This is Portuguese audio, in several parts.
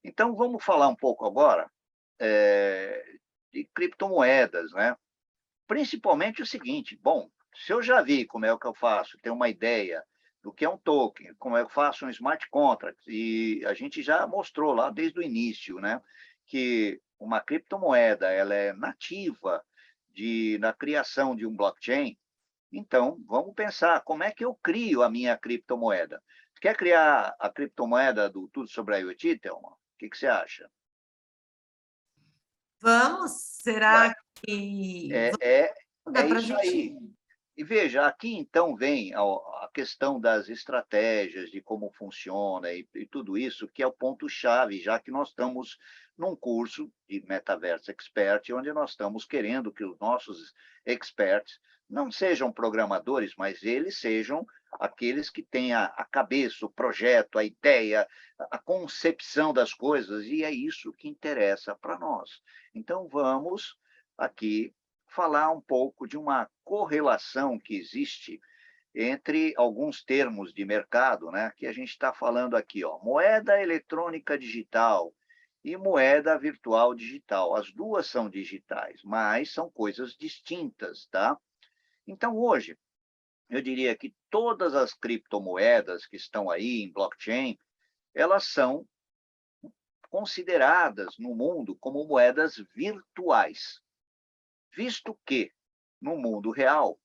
Então, vamos falar um pouco agora de criptomoedas, né? Principalmente o seguinte, bom, se eu já vi como é que eu faço, tenho uma ideia do que é um token, como é que eu faço um smart contract, e a gente já mostrou lá desde o início, né, que uma criptomoeda ela é nativa na criação de um blockchain. Então, vamos pensar, como é que eu crio a minha criptomoeda? Quer criar a criptomoeda do Tudo sobre a IoT, Thelma? O que você acha? Vamos? Ué, Será que é, é, dá é para a isso gente aí. E veja, aqui então vem a questão das estratégias, de como funciona e tudo isso, que é o ponto-chave, já que nós estamos num curso de Metaverse Expert, onde nós estamos querendo que os nossos experts não sejam programadores, mas eles sejam aqueles que têm a cabeça, o projeto, a ideia, a concepção das coisas, e é isso que interessa para nós. Então, vamos aqui falar um pouco de uma correlação que existe entre alguns termos de mercado, né, que a gente está falando aqui, ó, moeda eletrônica digital e moeda virtual digital. As duas são digitais, mas são coisas distintas, tá? Então, hoje, eu diria que todas as criptomoedas que estão aí em blockchain, elas são consideradas no mundo como moedas virtuais, visto que no mundo real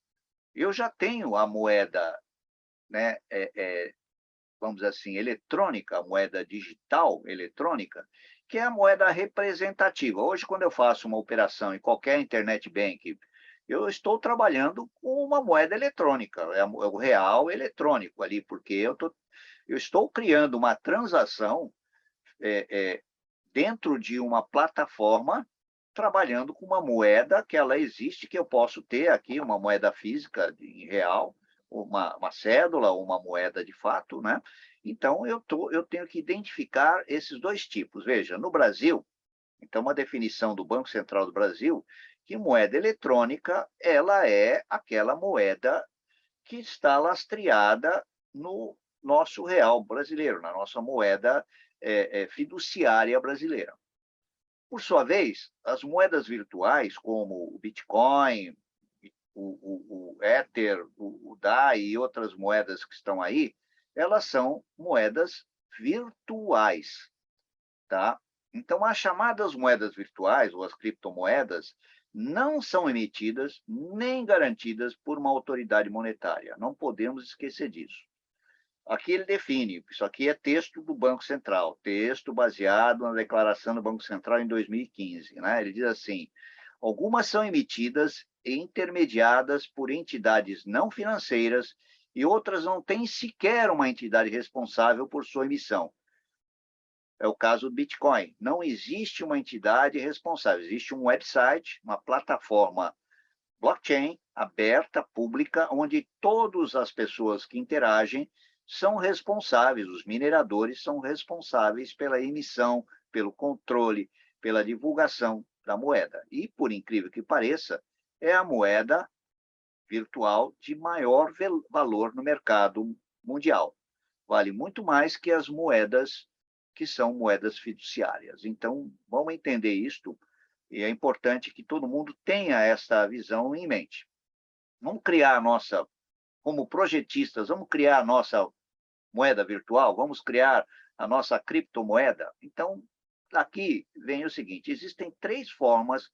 eu já tenho a moeda, né, vamos dizer assim, eletrônica, a moeda digital eletrônica, que é a moeda representativa. Hoje, quando eu faço uma operação em qualquer internet bank, eu estou trabalhando com uma moeda eletrônica, é o real eletrônico ali, porque eu estou criando uma transação é, é, dentro de uma plataforma, trabalhando com uma moeda que ela existe, que eu posso ter aqui, uma moeda física em real, uma cédula, uma moeda de fato, né? Então, eu tenho que identificar esses dois tipos. Veja, no Brasil, então, uma definição do Banco Central do Brasil, que moeda eletrônica, ela é aquela moeda que está lastreada no nosso real brasileiro, na nossa moeda fiduciária brasileira. Por sua vez, as moedas virtuais, como o Bitcoin, o Ether, o DAI e outras moedas que estão aí, elas são moedas virtuais, tá? Então, as chamadas moedas virtuais, ou as criptomoedas, não são emitidas nem garantidas por uma autoridade monetária. Não podemos esquecer disso. Aqui ele define, isso aqui é texto do Banco Central, texto baseado na declaração do Banco Central em 2015, né? Ele diz assim: algumas são emitidas e intermediadas por entidades não financeiras e outras não têm sequer uma entidade responsável por sua emissão. É o caso do Bitcoin. Não existe uma entidade responsável, existe um website, uma plataforma blockchain aberta, pública, onde todas as pessoas que interagem são responsáveis, os mineradores são responsáveis pela emissão, pelo controle, pela divulgação da moeda. E, por incrível que pareça, é a moeda virtual de maior valor no mercado mundial. Vale muito mais que as moedas que são moedas fiduciárias. Então, vamos entender isto, e é importante que todo mundo tenha essa visão em mente. Vamos criar a nossa, como projetistas, vamos criar a nossa moeda virtual, vamos criar a nossa criptomoeda. Então, aqui vem o seguinte: existem três formas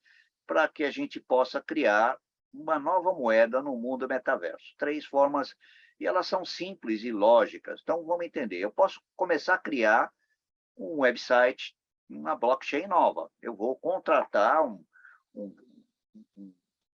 para que a gente possa criar uma nova moeda no mundo metaverso. Três formas, e elas são simples e lógicas. Então, vamos entender. Eu posso começar a criar um website, uma blockchain nova. Eu vou contratar um,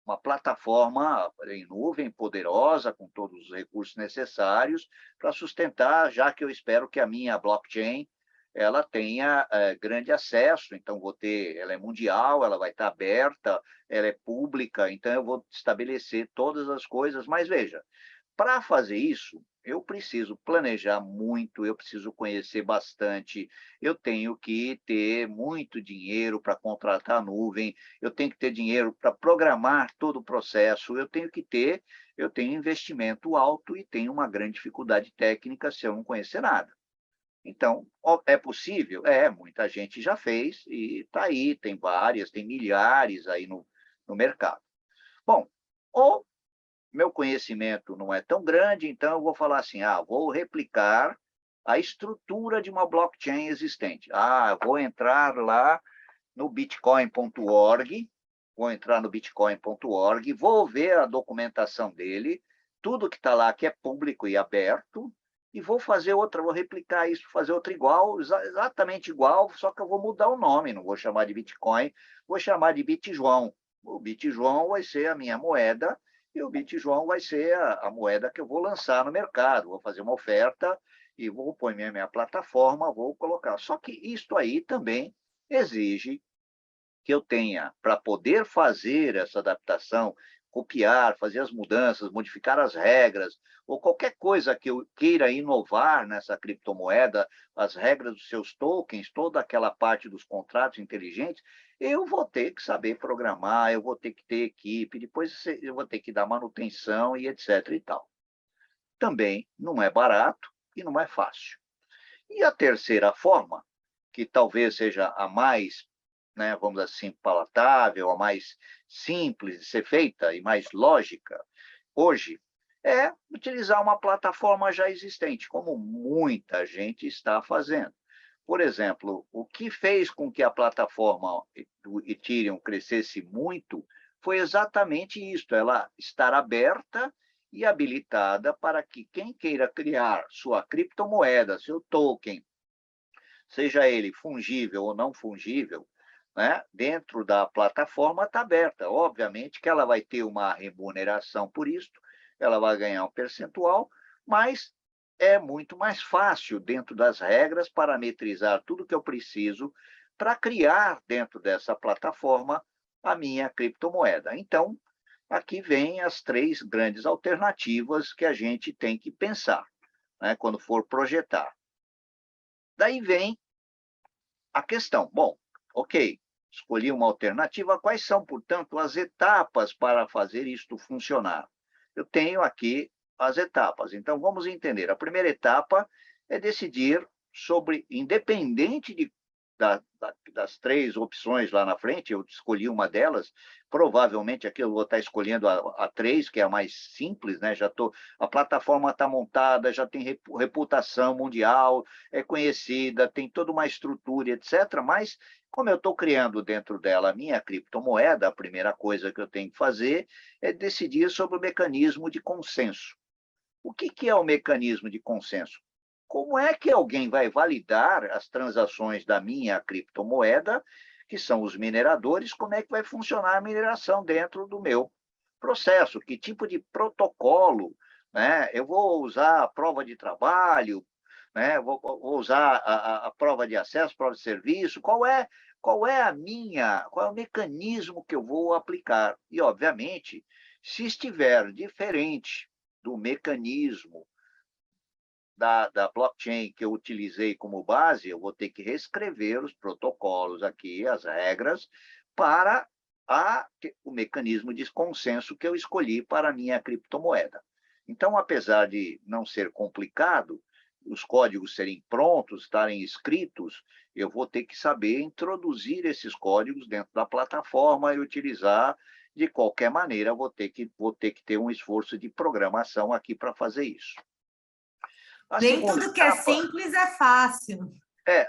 uma plataforma em nuvem poderosa, com todos os recursos necessários para sustentar, já que eu espero que a minha blockchain ela tenha grande acesso, então ela é mundial, ela vai estar aberta, ela é pública, então eu vou estabelecer todas as coisas, mas veja, para fazer isso, eu preciso planejar muito, eu preciso conhecer bastante, eu tenho que ter muito dinheiro para contratar a nuvem, eu tenho que ter dinheiro para programar todo o processo, eu tenho investimento alto e tenho uma grande dificuldade técnica se eu não conhecer nada. Então, é possível? É, muita gente já fez e está aí, tem várias, tem milhares aí no mercado. Bom, o meu conhecimento não é tão grande, então eu vou falar assim, vou replicar a estrutura de uma blockchain existente. Eu vou entrar lá no bitcoin.org, vou ver a documentação dele, tudo que está lá que é público e aberto, e vou fazer outra, vou replicar isso, fazer outra igual, exatamente igual, só que eu vou mudar o nome, não vou chamar de Bitcoin, vou chamar de BitJoão. O BitJoão vai ser a minha moeda, e o BitJoão vai ser a moeda que eu vou lançar no mercado, vou fazer uma oferta, e vou pôr minha plataforma, vou colocar. Só que isso aí também exige que eu tenha, para poder fazer essa adaptação, copiar, fazer as mudanças, modificar as regras, ou qualquer coisa que eu queira inovar nessa criptomoeda, as regras dos seus tokens, toda aquela parte dos contratos inteligentes, eu vou ter que saber programar, eu vou ter que ter equipe, depois eu vou ter que dar manutenção e etc. e tal. Também não é barato e não é fácil. E a terceira forma, que talvez seja a mais, né, vamos dizer assim, palatável, a mais simples de ser feita e mais lógica, hoje, é utilizar uma plataforma já existente, como muita gente está fazendo. Por exemplo, o que fez com que a plataforma do Ethereum crescesse muito foi exatamente isso, ela estar aberta e habilitada para que quem queira criar sua criptomoeda, seu token, seja ele fungível ou não fungível, né, dentro da plataforma está aberta. Obviamente que ela vai ter uma remuneração por isso, ela vai ganhar um percentual, mas é muito mais fácil, dentro das regras, parametrizar tudo que eu preciso para criar dentro dessa plataforma a minha criptomoeda. Então, aqui vem as três grandes alternativas que a gente tem que pensar, né, quando for projetar. Daí vem a questão. Bom, ok, escolhi uma alternativa. Quais são, portanto, as etapas para fazer isto funcionar? Eu tenho aqui as etapas. Então, vamos entender. A primeira etapa é decidir sobre, independente das três opções lá na frente, eu escolhi uma delas, provavelmente aqui eu vou estar escolhendo a três, que é a mais simples, né? A plataforma está montada, já tem reputação mundial, é conhecida, tem toda uma estrutura, etc. Mas, como eu estou criando dentro dela a minha criptomoeda, a primeira coisa que eu tenho que fazer é decidir sobre o mecanismo de consenso. O que é o mecanismo de consenso? Como é que alguém vai validar as transações da minha criptomoeda, que são os mineradores, como é que vai funcionar a mineração dentro do meu processo? Que tipo de protocolo, né? Eu vou usar a prova de trabalho, né? Vou usar a prova de acesso, prova de serviço, qual é o mecanismo que eu vou aplicar? E, obviamente, se estiver diferente do mecanismo da blockchain que eu utilizei como base, eu vou ter que reescrever os protocolos aqui, as regras, para o mecanismo de consenso que eu escolhi para a minha criptomoeda. Então, apesar de não ser complicado, os códigos serem prontos, estarem escritos, eu vou ter que saber introduzir esses códigos dentro da plataforma e utilizar de qualquer maneira, vou ter que ter um esforço de programação aqui para fazer isso. Nem tudo que é simples é fácil.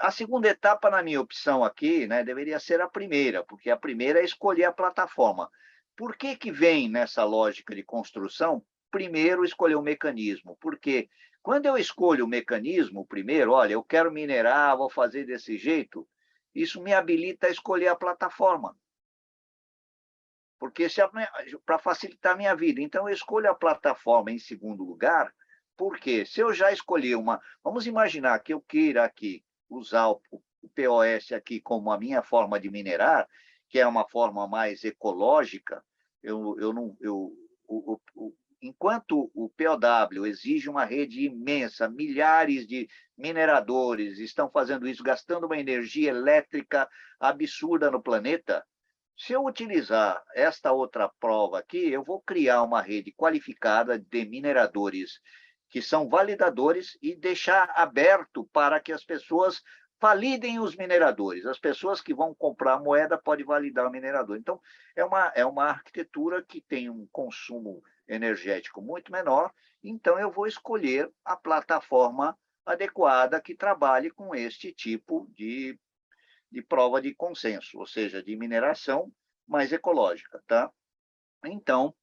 A segunda etapa, na minha opção aqui, né, deveria ser a primeira, porque a primeira é escolher a plataforma. Por que vem nessa lógica de construção, primeiro escolher o mecanismo? Porque quando eu escolho o mecanismo primeiro, olha, eu quero minerar, vou fazer desse jeito, isso me habilita a escolher a plataforma. Porque para facilitar a minha vida. Então, eu escolho a plataforma em segundo lugar, porque se eu já escolhi uma. Vamos imaginar que eu queira aqui usar o POS aqui como a minha forma de minerar, que é uma forma mais ecológica. Eu não, eu, enquanto o POW exige uma rede imensa, milhares de mineradores estão fazendo isso, gastando uma energia elétrica absurda no planeta. Se eu utilizar esta outra prova aqui, eu vou criar uma rede qualificada de mineradores que são validadores, e deixar aberto para que as pessoas validem os mineradores. As pessoas que vão comprar a moeda podem validar o minerador. Então, é uma arquitetura que tem um consumo energético muito menor, então eu vou escolher a plataforma adequada que trabalhe com este tipo de prova de consenso, ou seja, de mineração mais ecológica. Tá? Então,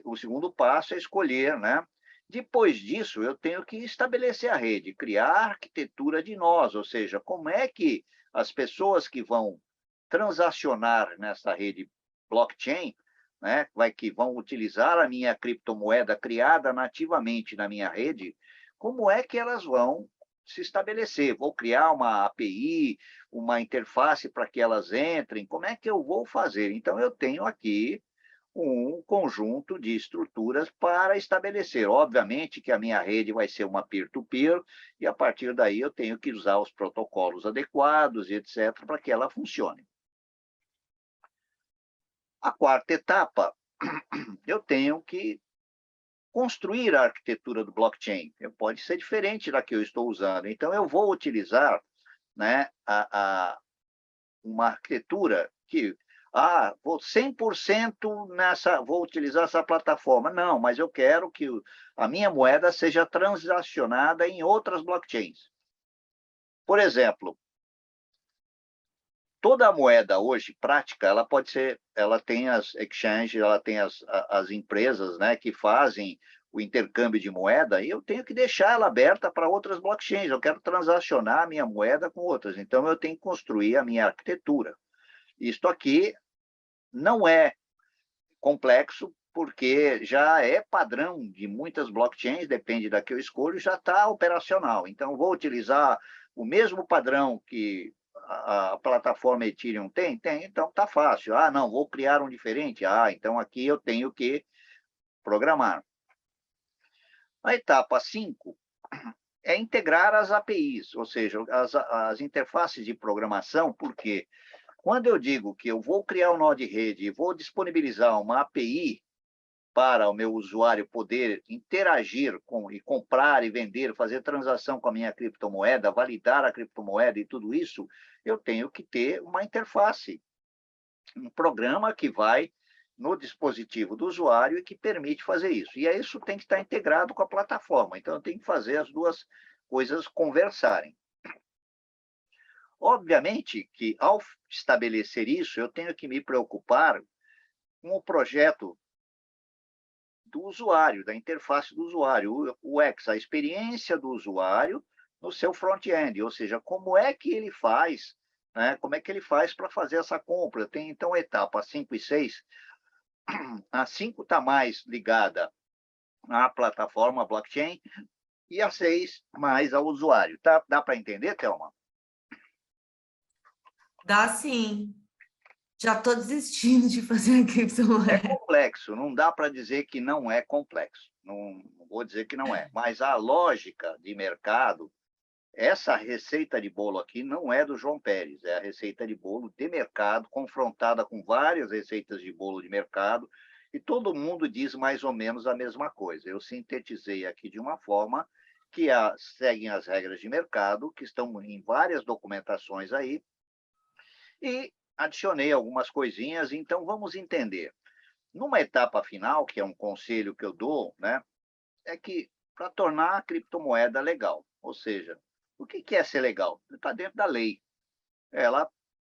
o segundo passo é escolher, né? Depois disso, eu tenho que estabelecer a rede, criar a arquitetura de nós, ou seja, como é que as pessoas que vão transacionar nessa rede blockchain, né, que vão utilizar a minha criptomoeda criada nativamente na minha rede, como é que elas vão se estabelecer? Vou criar uma API, uma interface para que elas entrem, como é que eu vou fazer? Então, eu tenho aqui um conjunto de estruturas para estabelecer. Obviamente que a minha rede vai ser uma peer-to-peer, e a partir daí eu tenho que usar os protocolos adequados, e etc., para que ela funcione. A quarta etapa, eu tenho que construir a arquitetura do blockchain. Pode ser diferente da que eu estou usando. Então, eu vou utilizar, né, uma arquitetura que vou 100% vou utilizar essa plataforma. Não, mas eu quero que a minha moeda seja transacionada em outras blockchains. Por exemplo, toda a moeda hoje prática, ela tem as exchanges, ela tem as empresas, né, que fazem o intercâmbio de moeda, e eu tenho que deixar ela aberta para outras blockchains. Eu quero transacionar a minha moeda com outras, então eu tenho que construir a minha arquitetura. Isto aqui não é complexo, porque já é padrão de muitas blockchains, depende da que eu escolho, já está operacional. Então, vou utilizar o mesmo padrão que a plataforma Ethereum tem? Tem, então está fácil. Não, vou criar um diferente. Então aqui eu tenho que programar. A etapa 5 é integrar as APIs, ou seja, as interfaces de programação, porque quando eu digo que eu vou criar um nó de rede e vou disponibilizar uma API para o meu usuário poder interagir e comprar e vender, fazer transação com a minha criptomoeda, validar a criptomoeda e tudo isso, eu tenho que ter uma interface, um programa que vai no dispositivo do usuário e que permite fazer isso. E isso tem que estar integrado com a plataforma. Então, eu tenho que fazer as duas coisas conversarem. Obviamente que, ao estabelecer isso, eu tenho que me preocupar com o projeto do usuário, da interface do usuário, o UX, a experiência do usuário no seu front-end, ou seja, como é que ele faz, né? Como é que ele faz para fazer essa compra. Tem, então, a etapa 5 e 6. A 5 está mais ligada à plataforma blockchain e a 6 mais ao usuário. Tá? Dá para entender, Thelma? Dá sim. Já estou desistindo de fazer a criptomoeda. É complexo, não dá para dizer que não é complexo. Não vou dizer que não é. Mas a lógica de mercado, essa receita de bolo aqui não é do João Pérez, é a receita de bolo de mercado, confrontada com várias receitas de bolo de mercado, e todo mundo diz mais ou menos a mesma coisa. Eu sintetizei aqui de uma forma que seguem as regras de mercado, que estão em várias documentações aí, e adicionei algumas coisinhas. Então, vamos entender. Numa etapa final, que é um conselho que eu dou, né, é que para tornar a criptomoeda legal, ou seja, o que é ser legal? Está dentro da lei.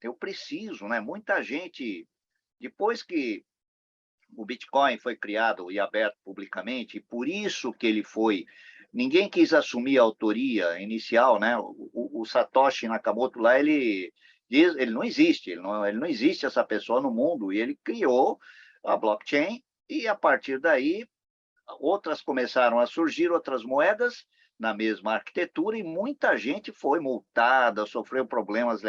Eu preciso, né? Muita gente, depois que o Bitcoin foi criado e aberto publicamente, por isso que ele foi. Ninguém quis assumir a autoria inicial, né? O Satoshi Nakamoto lá, ele diz, ele não existe, ele não existe essa pessoa no mundo, e ele criou a blockchain, e a partir daí outras começaram a surgir, outras moedas na mesma arquitetura, e muita gente foi multada, sofreu problemas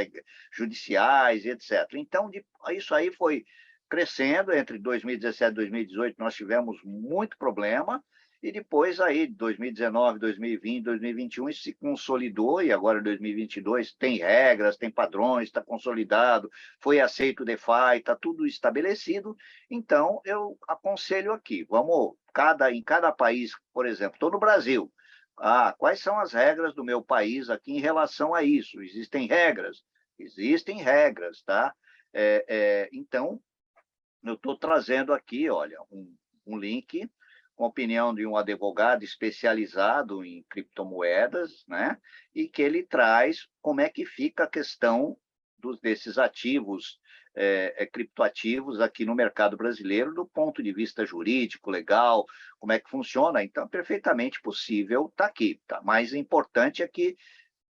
judiciais, etc. Então, isso aí foi crescendo. Entre 2017 e 2018, nós tivemos muito problema, e depois aí, 2019, 2020, 2021, isso se consolidou, e agora 2022 tem regras, tem padrões, está consolidado, foi aceito o DeFi, está tudo estabelecido. Então, eu aconselho aqui, vamos, em cada país, por exemplo, estou no Brasil, quais são as regras do meu país aqui em relação a isso? Existem regras? Existem regras, tá? Então, eu estou trazendo aqui, olha, um link com a opinião de um advogado especializado em criptomoedas, né? E que ele traz como é que fica a questão desses ativos, criptoativos aqui no mercado brasileiro, do ponto de vista jurídico, legal, como é que funciona. Então, é perfeitamente possível estar aqui. Tá? Mais importante é que,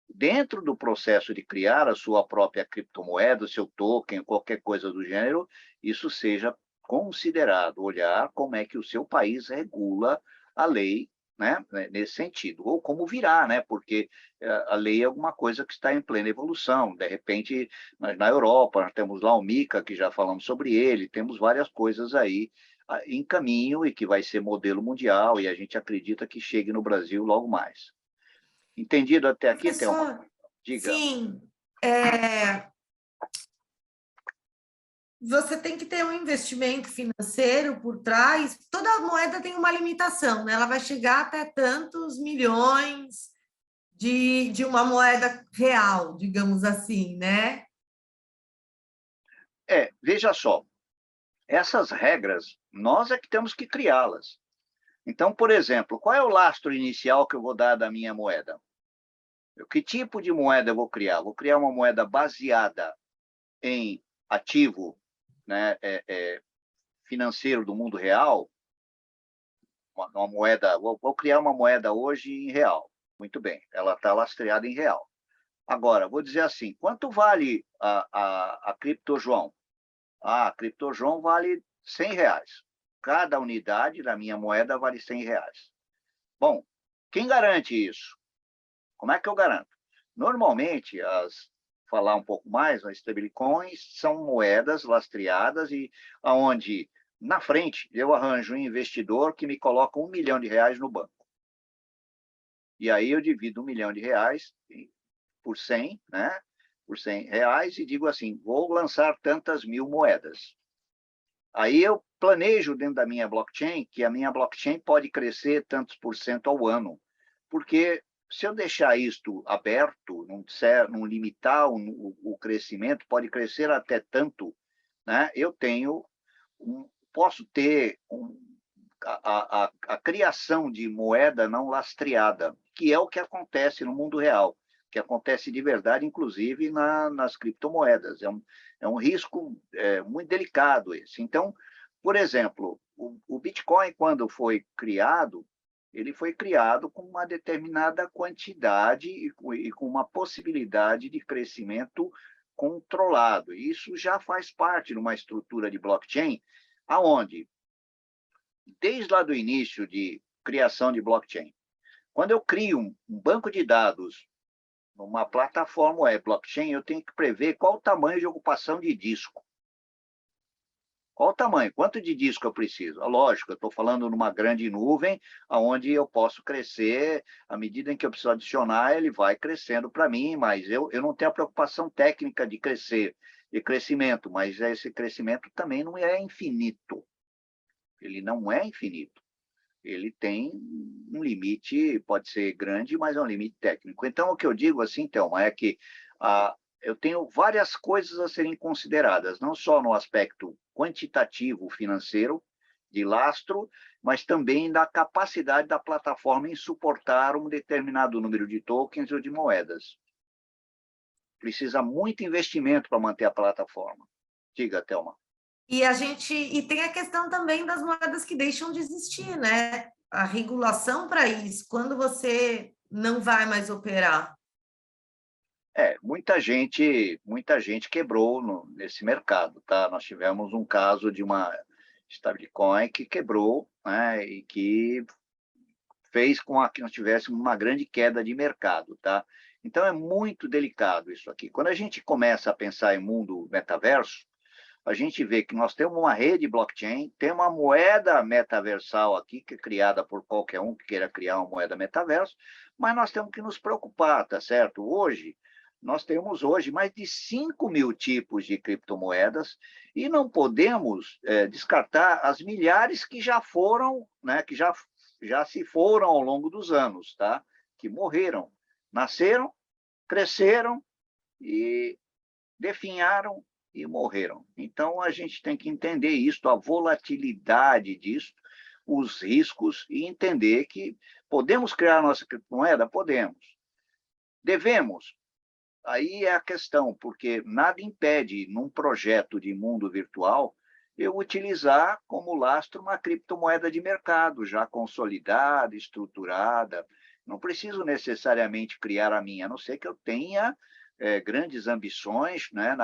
dentro do processo de criar a sua própria criptomoeda, o seu token, qualquer coisa do gênero, isso seja considerado, olhar como é que o seu país regula a lei, né, nesse sentido, ou como virá, né, porque a lei é alguma coisa que está em plena evolução. De repente, na Europa, nós temos lá o MiCA, que já falamos sobre ele, temos várias coisas aí em caminho e que vai ser modelo mundial, e a gente acredita que chegue no Brasil logo mais. Entendido até aqui, Thelma? Professor, Diga. sim, você tem que ter um investimento financeiro por trás. Toda moeda tem uma limitação, né? Ela vai chegar até tantos milhões de uma moeda real, digamos assim, né? Veja só, essas regras, nós é que temos que criá-las. Então, por exemplo, qual é o lastro inicial que eu vou dar da minha moeda? Que tipo de moeda eu vou criar? Vou criar uma moeda baseada em ativo, né, financeiro do mundo real, uma moeda, vou criar uma moeda hoje em real. Muito bem, ela está lastreada em real. Agora, vou dizer assim, quanto vale a Cripto João? A Cripto João vale R$ 100. Cada unidade da minha moeda vale R$ 100. Bom, quem garante isso? Como é que eu garanto? Normalmente, falar um pouco mais, as stablecoins são moedas lastreadas e aonde, na frente, eu arranjo um investidor que me coloca R$ 1 milhão no banco. E aí eu divido R$ 1 milhão por 100, né? Por R$ 100, e digo assim, vou lançar tantas mil moedas. Aí eu planejo dentro da minha blockchain que a minha blockchain pode crescer tantos por cento ao ano, porque se eu deixar isto aberto, não limitar o crescimento, pode crescer até tanto, né? Eu posso ter a criação de moeda não lastreada, que é o que acontece no mundo real, que acontece de verdade, inclusive nas criptomoedas. É um risco muito delicado esse. Então, por exemplo, o Bitcoin, quando foi criado, ele foi criado com uma determinada quantidade e com uma possibilidade de crescimento controlado. Isso já faz parte de uma estrutura de blockchain, aonde, desde lá do início de criação de blockchain, quando eu crio um banco de dados numa plataforma blockchain, eu tenho que prever qual o tamanho de ocupação de disco. Qual o tamanho? Quanto de disco eu preciso? Lógico, eu estou falando numa grande nuvem, onde eu posso crescer, à medida em que eu preciso adicionar, ele vai crescendo para mim, mas eu não tenho a preocupação técnica de crescimento, mas esse crescimento também não é infinito. Ele não é infinito. Ele tem um limite, pode ser grande, mas é um limite técnico. Então, o que eu digo assim, Thelma, é que eu tenho várias coisas a serem consideradas, não só no aspecto quantitativo financeiro, de lastro, mas também da capacidade da plataforma em suportar um determinado número de tokens ou de moedas. Precisa muito investimento para manter a plataforma. Diga, Thelma. E tem a questão também das moedas que deixam de existir, né? A regulação para isso, quando você não vai mais operar. Muita gente quebrou nesse mercado, tá? Nós tivemos um caso de uma stablecoin que quebrou, né? E que fez com que nós tivéssemos uma grande queda de mercado, tá? Então é muito delicado isso aqui. Quando a gente começa a pensar em mundo metaverso, a gente vê que nós temos uma rede blockchain, tem uma moeda metaversal aqui, que é criada por qualquer um que queira criar uma moeda metaverso, mas nós temos que nos preocupar, tá certo? Nós temos hoje mais de 5 mil tipos de criptomoedas e não podemos descartar as milhares que já foram, né, que já se foram ao longo dos anos, tá? Que morreram, nasceram, cresceram e definharam e morreram. Então, a gente tem que entender isso, a volatilidade disso, os riscos, e entender que podemos criar nossa criptomoeda? Podemos. Devemos? Aí é a questão, porque nada impede, num projeto de mundo virtual, eu utilizar como lastro uma criptomoeda de mercado, já consolidada, estruturada. Não preciso necessariamente criar a minha, a não ser que eu tenha grandes ambições, né,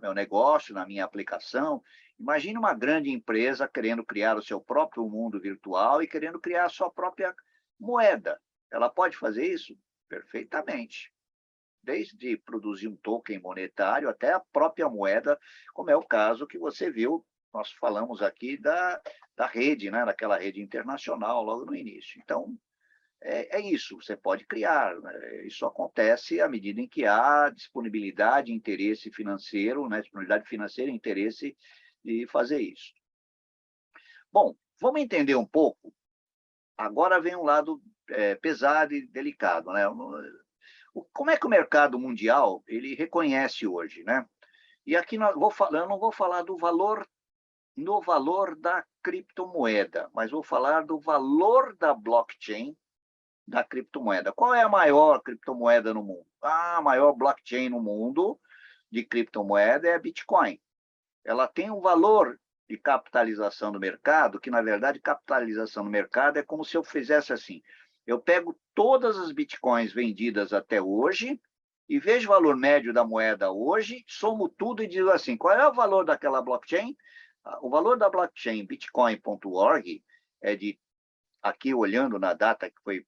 meu negócio, na minha aplicação. Imagine uma grande empresa querendo criar o seu próprio mundo virtual e querendo criar a sua própria moeda. Ela pode fazer isso? Perfeitamente. Desde produzir um token monetário até a própria moeda, como é o caso que você viu, nós falamos aqui da rede, né, daquela rede internacional logo no início. Então, é isso, você pode criar. Né? Isso acontece à medida em que há disponibilidade, interesse financeiro, né? Disponibilidade financeira e interesse de fazer isso. Bom, vamos entender um pouco. Agora vem um lado pesado e delicado. Né? Como é que o mercado mundial ele reconhece hoje? Né? E aqui eu não vou falar do valor, no valor da criptomoeda, mas vou falar do valor da blockchain da criptomoeda. Qual é a maior criptomoeda no mundo? A maior blockchain no mundo de criptomoeda é a Bitcoin. Ela tem um valor de capitalização do mercado, que, na verdade, capitalização no mercado é como se eu fizesse assim. Eu pego todas as Bitcoins vendidas até hoje e vejo o valor médio da moeda hoje, somo tudo e digo assim, qual é o valor daquela blockchain? O valor da blockchain bitcoin.org é de, aqui olhando na data que foi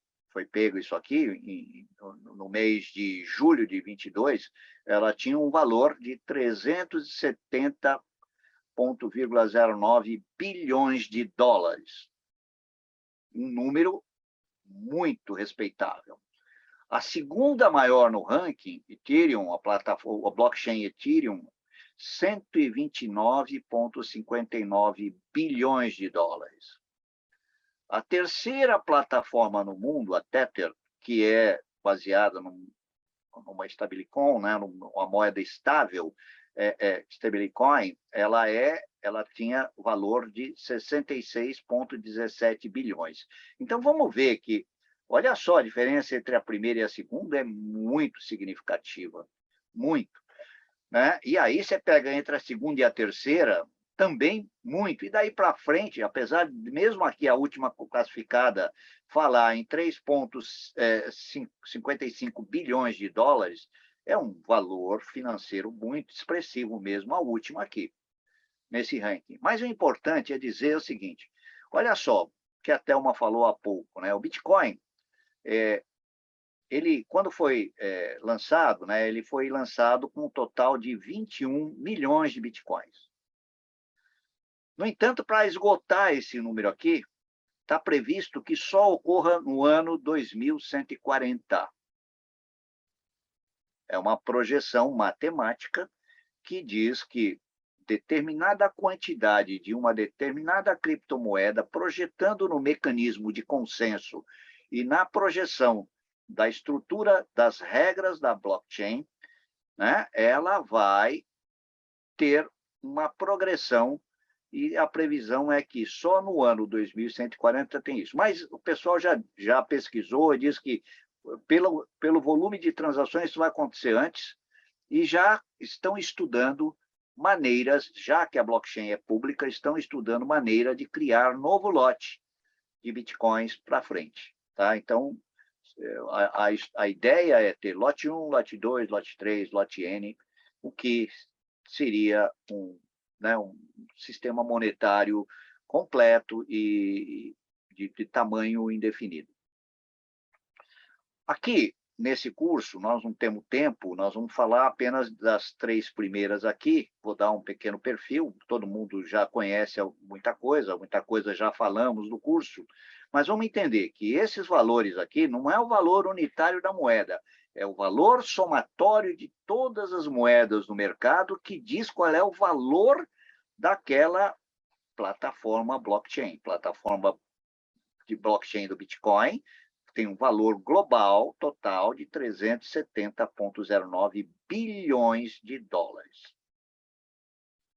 pego isso aqui, no mês de julho de 22, ela tinha um valor de 370,09 bilhões de dólares. Um número muito respeitável. A segunda maior no ranking, Ethereum, a blockchain Ethereum, 129,59 bilhões de dólares. A terceira plataforma no mundo, a Tether, que é baseada numa stablecoin, né, numa moeda estável, stablecoin, ela tinha valor de 66,17 bilhões. Então, vamos ver que, olha só, a diferença entre a primeira e a segunda é muito significativa, muito. Né? E aí você pega entre a segunda e a terceira, também muito. E daí para frente, apesar de, mesmo aqui a última classificada falar em 3,55 bilhões de dólares, é um valor financeiro muito expressivo mesmo, a última aqui, nesse ranking. Mas o importante é dizer o seguinte, olha só, que a Thelma falou há pouco, né? O Bitcoin, ele, quando foi lançado, né, ele foi lançado com um total de 21 milhões de Bitcoins. No entanto, para esgotar esse número aqui, está previsto que só ocorra no ano 2140. É uma projeção matemática que diz que determinada quantidade de uma determinada criptomoeda, projetando no mecanismo de consenso e na projeção da estrutura das regras da blockchain, né, ela vai ter uma progressão e a previsão é que só no ano 2140 tem isso. Mas o pessoal já pesquisou e diz que pelo volume de transações isso vai acontecer antes e já estão estudando maneiras, já que a blockchain é pública, estão estudando maneira de criar novo lote de bitcoins para frente. Tá? Então, a ideia é ter lote 1, lote 2, lote 3, lote N, o que seria um sistema monetário completo e de tamanho indefinido. Aqui, nesse curso, nós não temos tempo, nós vamos falar apenas das 3 primeiras aqui, vou dar um pequeno perfil, todo mundo já conhece muita coisa já falamos no curso, mas vamos entender que esses valores aqui não é o valor unitário da moeda, é o valor somatório de todas as moedas no mercado que diz qual é o valor daquela plataforma blockchain, plataforma de blockchain do Bitcoin, tem um valor global total de 370,09 bilhões de dólares.